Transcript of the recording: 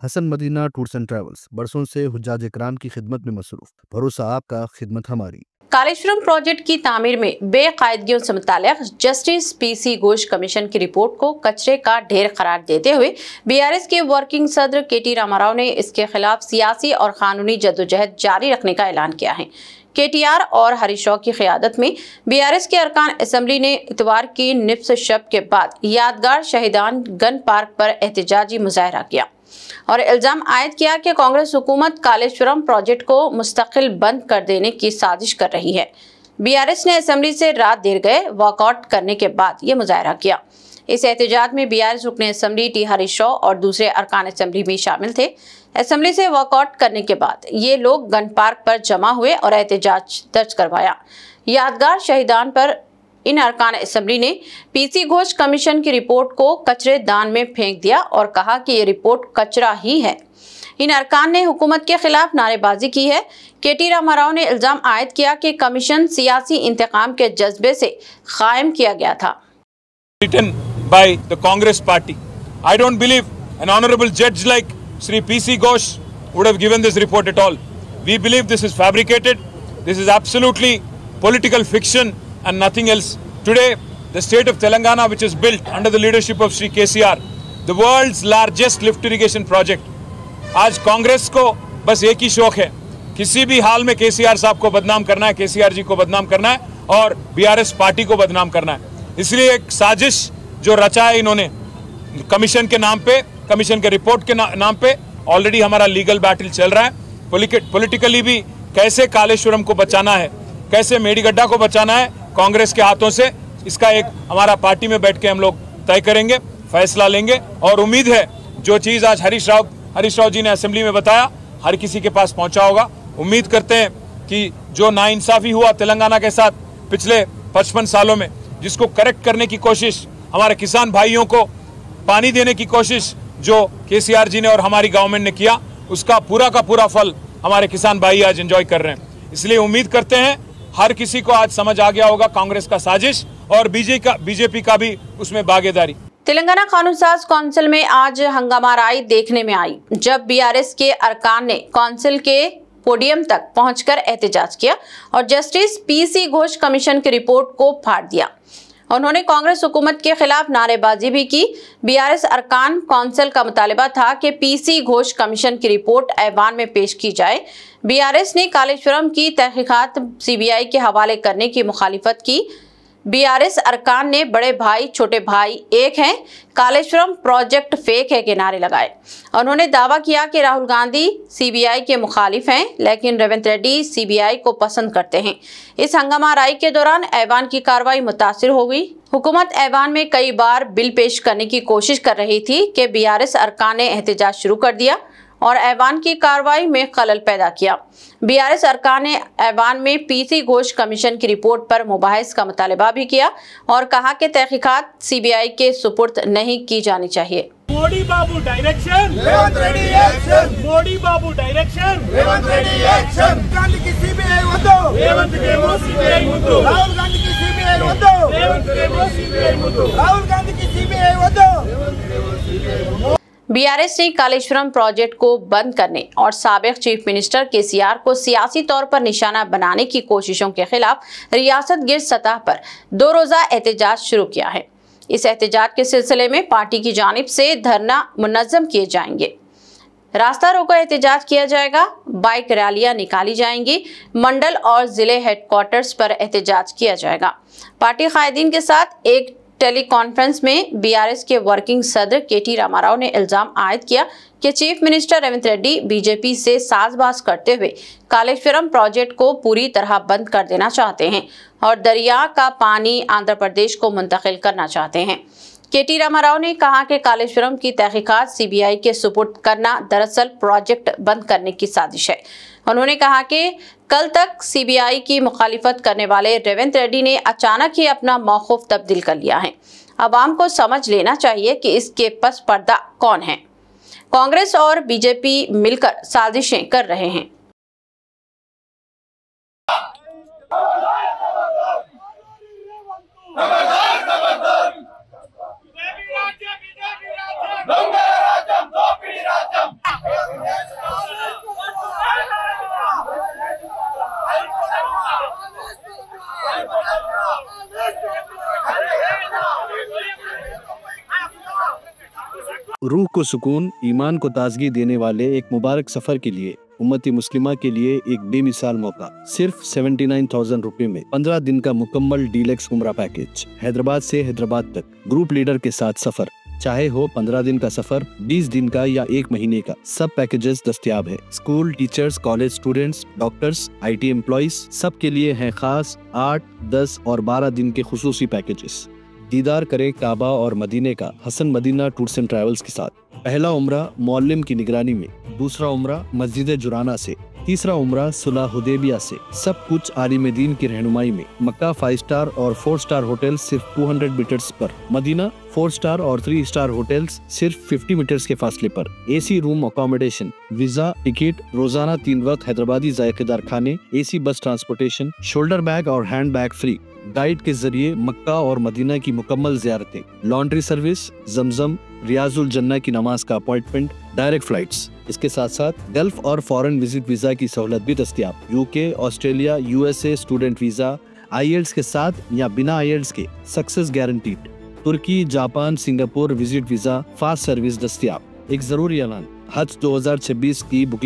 Hasan Madina tours and travels बरसों से हुज्जाज इकराम की खिदमत में मसरूफ। भरोसा आपका, खिदमत हमारी। कालेश्वरम प्रोजेक्ट की तामीर में बेकायदगियों से मुताल्लिक जस्टिस पीसी घोष कमीशन की रिपोर्ट को कचरे का ढेर करार देते हुए बीआरएस के वर्किंग सदर केटी रामाराव ने इसके खिलाफ सियासी और कानूनी जद्दोजहद जारी रखने का ऐलान किया है। केटीआर और हरीश राव की क़यादत में बीआरएस के अरकान असेंबली ने इतवार की निफ्स शब के बाद यादगार शहीदान गन पार्क पर एहतजाजी मुजाहरा किया और इल्जाम आयद किया कि कांग्रेस हुकूमत कालेश्वरम प्रोजेक्ट को मुस्तकिल बंद कर देने की साजिश कर रही है। बीआरएस ने असेंबली से रात देर गए वॉकआउट करने के बाद ये मुजाहरा किया। इस एहतजाज में बीआरएस रुकने असेंबली टी हरीश राव और दूसरे अरकान असेंबली भी शामिल थे। असेंबली से वॉकआउट करने के बाद ये लोग गन पार्क पर जमा हुए और एहतजाज दर्ज करवाया। यादगार शहीदान पर इन अरकान असेंबली ने पीसी घोष कमीशन की रिपोर्ट को कचरे दान में फेंक दिया और कहा कि ये रिपोर्ट कचरा ही है। इन अरकान ने हुकूमत के खिलाफ नारेबाजी की है। केटी रामाराव ने इल्जाम आयद किया कि कमीशन सियासी इंतकाम के जज्बे से कायम किया गया था। Written by the Congress party. I don't believe an honorable judge like Sri P.C. Ghosh would have given this report at all. We believe this is fabricated. This is absolutely political fiction and nothing else. Today, the state of Telangana, which is built under the leadership of Sri KCR, the world's largest lift irrigation project. आज कांग्रेस को बस एक ही शौक है, किसी भी हाल में केसीआर साहब को बदनाम करना है, केसीआर जी को बदनाम करना है और बीआरएस पार्टी को बदनाम करना है। इसलिए एक साजिश जो रचा है इन्होंने कमीशन के नाम पे, कमीशन के रिपोर्ट के नाम पे, ऑलरेडी हमारा लीगल बैटल चल रहा है। पॉलिटिकली भी कैसे कालेश्वरम को बचाना है, कैसे मेडीगड्ढा को बचाना है कांग्रेस के हाथों से, इसका एक हमारा पार्टी में बैठ के हम लोग तय करेंगे, फैसला लेंगे। और उम्मीद है जो चीज आज हरीश राव जी ने असेंबली में बताया हर किसी के पास पहुंचा होगा। उम्मीद करते हैं कि जो नाइंसाफी हुआ तेलंगाना के साथ पिछले 55 सालों में, जिसको करेक्ट करने की कोशिश, हमारे किसान भाइयों को पानी देने की कोशिश जो केसीआर जी ने और हमारी गवर्नमेंट ने किया, उसका पूरा का पूरा फल हमारे किसान भाई आज एंजॉय कर रहे हैं। इसलिए उम्मीद करते हैं हर किसी को आज समझ आ गया होगा कांग्रेस का साजिश और बीजेपी का भी उसमें भागीदारी। तेलंगाना कानून साज काउंसिल में आज हंगामाराई देखने में आई जब बीआरएस के अरकान ने काउंसिल के पोडियम तक पहुंचकर एहतजाज किया और जस्टिस पीसी घोष कमीशन की रिपोर्ट को फाड़ दिया। उन्होंने कांग्रेस हुकूमत के खिलाफ नारेबाजी भी की। बीआरएस अरकान काउंसिल का मुतालिबा था कि पीसी घोष कमीशन की रिपोर्ट ऐवान में पेश की जाए। बीआरएस ने कालेश्वरम की तहकीकात सीबीआई के हवाले करने की मुखालिफत की। बीआरएस अरकान ने बड़े भाई छोटे भाई एक हैं, कालेश्वरम प्रोजेक्ट फेक है के नारे लगाए। उन्होंने दावा किया कि राहुल गांधी सीबीआई के मुखालिफ हैं, लेकिन रेवंत रेड्डी सीबीआई को पसंद करते हैं। इस हंगामाराई के दौरान ऐवान की कार्रवाई मुतासिर हो गई। हुकूमत ऐवान में कई बार बिल पेश करने की कोशिश कर रही थी कि बीआरएस अरकान ने एहतजाज शुरू कर दिया और ऐवान की कार्रवाई में खलल पैदा किया। बीआरएस अरकान ने ऐवान में पीसी घोष कमीशन की रिपोर्ट पर मुबाहिस का मुतालिबा भी किया और कहा कि तहकीकात सीबीआई के सुपुर्द नहीं की जानी चाहिए। मोदी बाबू डायरेक्शन, रेवंत रेड्डी एक्शन। मोदी बाबू डायरेक्शन, रेवंत रेड्डी एक्शन। गांधी की सीबीआई वद्दो, रेवंत के सीबीआई वद्दो। राहुल गांधी की सीबीआई वद्दो, रेवंत के सीबीआई वद्दो। राहुल गांधी की सीबीआई वद्दो, रेवंत के सीबीआई। बीआरएस ने कालेश्वरम प्रोजेक्ट को बंद करने और साबिक चीफ मिनिस्टर केसीआर को सियासी तौर पर निशाना बनाने की कोशिशों के खिलाफ रियासत गिर सतह पर 2 रोजा एहतजाज शुरू किया है। इस एहतजाज के सिलसिले में पार्टी की जानिब से धरना मुनज़्ज़म किए जाएंगे, रास्ता रोको एहतजाज किया जाएगा, बाइक रैलियां निकाली जाएंगी, मंडल और जिले हेडक्वार्टर्स पर एहतजाज किया जाएगा। पार्टी कायदीन के साथ एक टेली कॉन्फ्रेंस में बीआरएस के वर्किंग सदर केटी रामाराव ने इल्जाम आयद किया कि chief minister Revanth Reddy BJP से साजबाज करते हुए कालेश्वरम प्रोजेक्ट को पूरी तरह बंद कर देना चाहते हैं और दरिया का पानी आंध्र प्रदेश को मुंतकिल करना चाहते हैं। केटी रामाराव ने कहा कि कालेश्वरम की तहकीकात सीबीआई के सुपुर्द करना दरअसल प्रोजेक्ट बंद करने की साजिश है। उन्होंने कहा कि कल तक सीबीआई की मुखालिफत करने वाले रेवंत रेड्डी ने अचानक ही अपना मौक़िफ़ तब्दील कर लिया है। अवाम को समझ लेना चाहिए कि इसके पस पर्दा कौन है। कांग्रेस और बीजेपी मिलकर साजिशें कर रहे हैं। दंगे राजम, दो पीढ़ी राजम। रूह को सुकून, ईमान को ताजगी देने वाले एक मुबारक सफर के लिए उम्मती मुस्लिमा के लिए एक बेमिसाल मौका। सिर्फ 79,000 रुपए में 15 दिन का मुकम्मल डीलक्स उम्रा पैकेज। हैदराबाद से हैदराबाद तक ग्रुप लीडर के साथ सफर, चाहे हो 15 दिन का सफर, 20 दिन का या 1 महीने का, सब पैकेजेस दस्तयाब है। School teachers, college students, doctors, IT employees, सब के लिए हैं खास 8, 10 और 12 दिन के खुसूसी पैकेजेस। दीदार करें काबा और मदीने का Hasan Madina tours and travels के साथ। पहला उम्रा मौल्लिम की निगरानी में, दूसरा उम्रा मस्जिद जुराना से, तीसरा उम्रा सुलह हुदैबिया से। सब कुछ आलिम दीन की रहनुमाई में। मक्का 5 स्टार और 4 स्टार होटल सिर्फ 200 मीटर्स पर, मदीना 4 स्टार और 3 स्टार होटल्स सिर्फ 50 मीटर्स के फासले पर। AC room accommodation, visa, ticket, रोजाना 3 वक्त हैदराबादी जायकेदार खाने, AC बस ट्रांसपोर्टेशन, शोल्डर बैग और हैंड बैग फ्री। गाइड के जरिए मक्का और मदीना की मुकम्मल ज़ियारतें, लॉन्ड्री सर्विस, जमजम, रियाजुल जन्ना की नमाज का अपॉइंटमेंट, डायरेक्ट फ्लाइट्स। इसके साथ साथ गल्फ और फॉरेन विजिट वीजा की सहूलत भी दस्तयाब। UK, Australia, USA student visa, IELTS के साथ या बिना IELTS के सक्सेस गारंटीड। तुर्की, Japan, Singapore visit visa, fast service दस्तयाब। एक जरूरी ऐलान, हज 2026 की बुकिंग